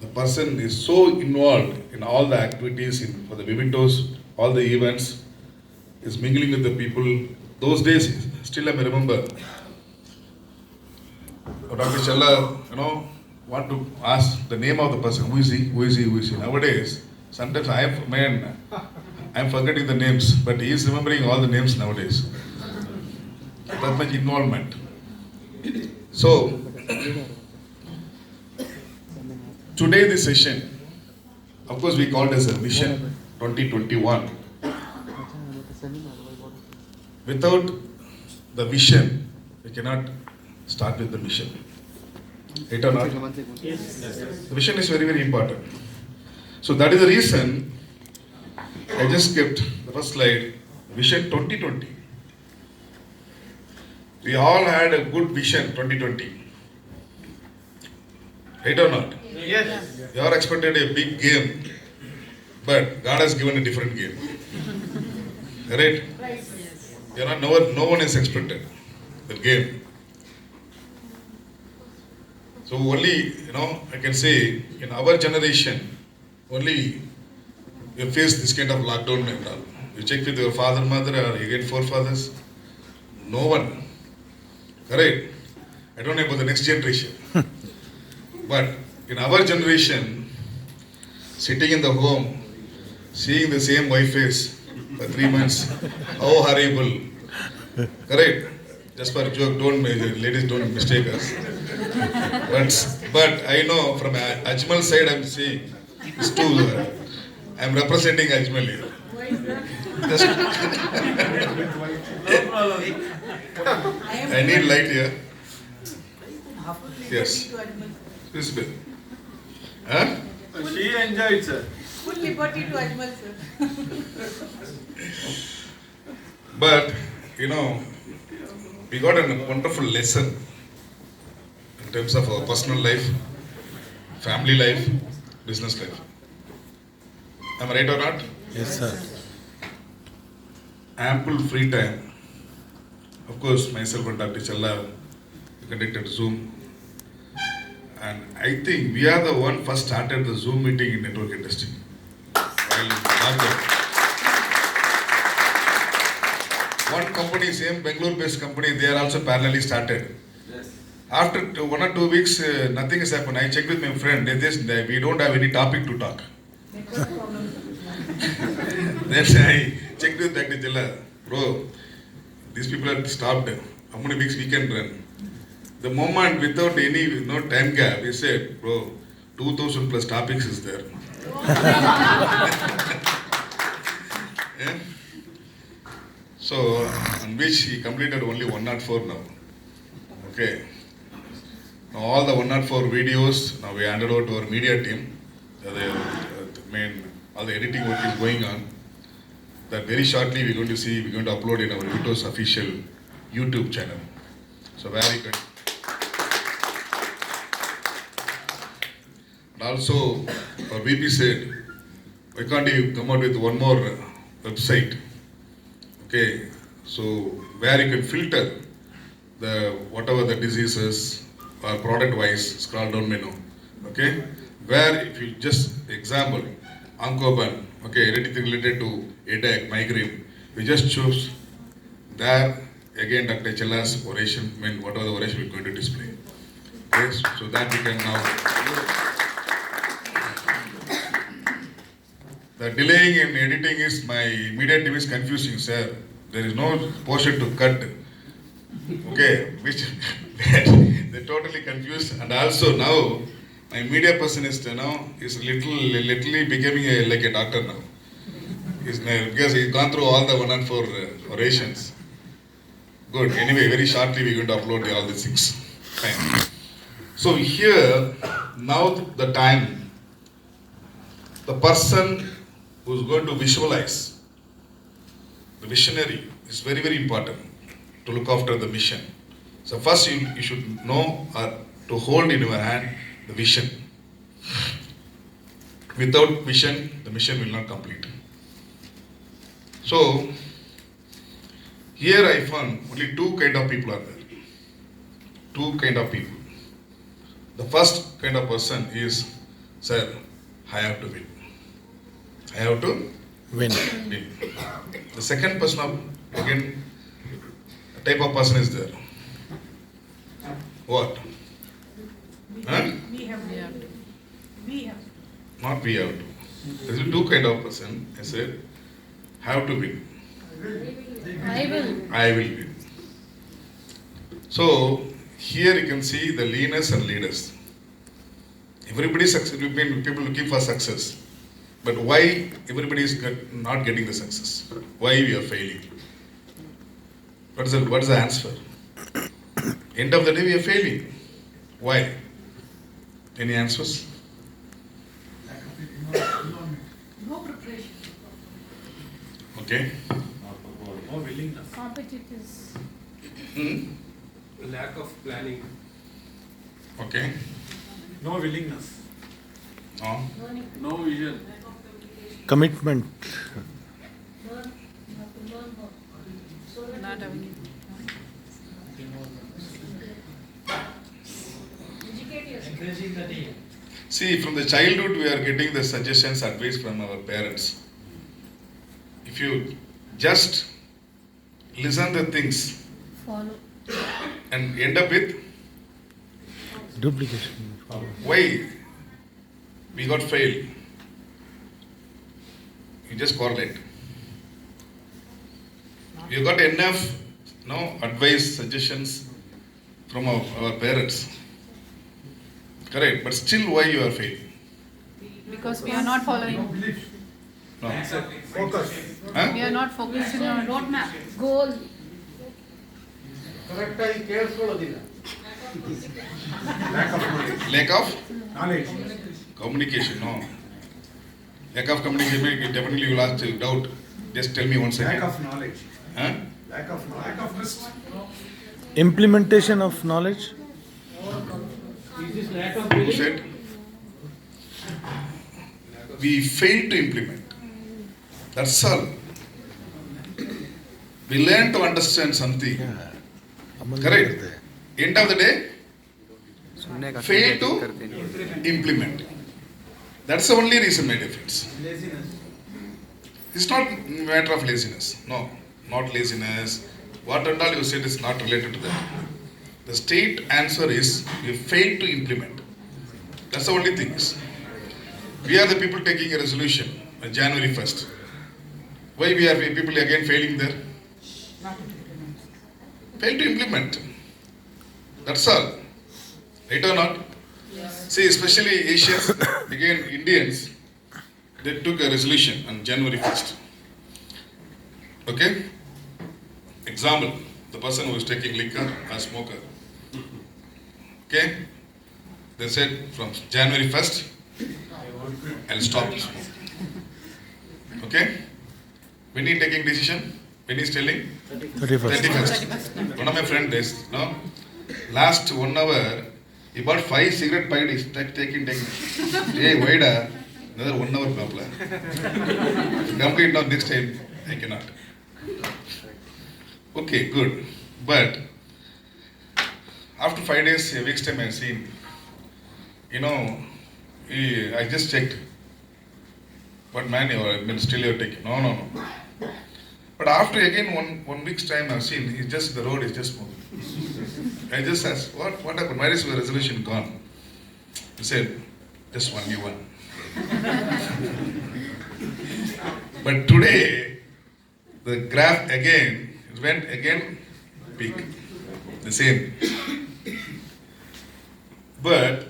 the person is so involved in all the activities for the mementos, all the events, is mingling with the people. Those days, still I may remember, Dr. Challa, want to ask the name of the person. Who is he? Who is he? Who is he? Nowadays, sometimes I'm forgetting the names, but he is remembering all the names nowadays. That much involvement. So, today this session, of course we called as a Vision 2021. Without the vision, we cannot start with the mission. Right or not? Yes. The vision is very, very important. So that is the reason I just kept the first slide, Vision 2020. We all had a good vision 2020. Right or not? Yes. You all expected a big game, but God has given a different game. Right? No one is expected the game. So only, I can say, in our generation, only we face this kind of lockdown and all. You check with your father, mother, or you get forefathers. No one. Correct? I don't know about the next generation. But in our generation, sitting in the home, seeing the same wife face for 3 months, how horrible. Correct? Just for a joke, ladies don't mistake us. But I know from Ajmal side I'm saying, it's too, I'm representing Ajmal here. Just I need light here. Yes. This bit. Huh? She enjoyed, sir. Full liberty to Ajmal, sir. But, we got a wonderful lesson in terms of our personal life, family life, business life. Am I right or not? Yes, sir. Ample free time. Of course, myself and Dr. Challa conducted Zoom. And I think we are the one first started the Zoom meeting in network industry. One company, same Bangalore-based company, they are also parallelly started. Yes. After 1 or 2 weeks, nothing has happened. I checked with my friend. We don't have any topic to talk. Then I checked with Dr. Challa, bro, these people have stopped. How many weeks we can run? The moment without any time gap, he said, bro, 2000 plus topics is there. Yeah? So, on which he completed only 104 now. Okay. Now all the 104 videos, now we handed over to our media team. All the editing work is going on. That very shortly we're going to upload in our Vitos official YouTube channel. So very good. And also, our VP said, why can't you come out with one more website? Okay, so where you can filter whatever the diseases or product wise, scroll down menu. Okay, where if you just example, Oncoban, okay, anything related to headache, migraine, we just choose there again Dr. Challa's oration, whatever the oration we're going to display. Yes, so that we can now. The delaying in editing is my media team is confusing, sir. There is no portion to cut. Okay, which they're totally confused. And also now, my media person is literally becoming like a doctor now. Because he's gone through all the 104 orations. Good. Anyway, very shortly we're going to upload all the 6. Fine. So here, now the time, the person who's going to visualize, the visionary is very, very important to look after the mission. So first you should know to hold in your hand the vision. Without vision, the mission will not complete. So here I found only 2 kind of people are there. 2 kind of people. The first kind of person is sir, I have to win. I have to Win. win. The second person of, again, type of person is there. What? Huh? We have. We have. Not we have to. There is two kind of person. I said, have to win. I will. I will win. So here you can see the leaders and leaders. Everybody success. People looking for success, but why everybody is not getting the success? Why we are failing? What is the answer? End of the day we are failing. Why? Any answers? No preparation. Okay. No willingness. Competitors. Hmm? Lack of planning. Okay. No willingness. No. No vision. Commitment. Not having See, from the childhood we are getting the suggestions, advice from our parents. If you just listen the things follow. and end up with Duplication. why we got failed, you just correlate. You got enough advice, suggestions from our parents. Correct, but still why you are failing? Because we are not following. No. Focus. Huh? We are not focusing on roadmap. Goal. ಕರೆಕ್ಟಾಗಿ ಕೇಳಿಸ್ಕೊಳ್ಳೋದಿಲ್ಲ. Lack of Knowledge. communication, no. Lack of communication, definitely you will ask doubt. Just tell me once Lack again. of knowledge. Huh? Lack of knowledge. Lack of risk. Implementation of knowledge. Is this lack of Who belief? said? We fail to implement. That's all. We learn to understand something. Correct. End of the day, fail to implement. That's the only reason, my dear friends. Laziness. It's not matter of laziness. No, not laziness. What and all you said is not related to that. The state answer is you fail to implement. That's the only thing. We are the people taking a resolution on January 1st. Why we are people again failing there? Fail to implement. That's all. Right or not? Yes. See, especially Asians, again Indians, they took a resolution on January 1st. Okay? Example, the person who is taking liquor, a smoker. Okay? They said from January 1st, I'll stop smoking. Okay? When he taking decision, when he is telling, 31st. 31st. One of my friends is, last 1 hour, he bought 5 cigarette packs, taking. Hey, wait, another 1 hour problem. Complete now, next time, I cannot. Okay, good. But, after 5 days, a week's time, I have seen, I just checked. But man, still you're taking. No. But after again one week's time, I've seen the road is just moving. I just asked, what happened? Where is your resolution gone? He said, just only one. But today, the graph again, it went again big. The same. But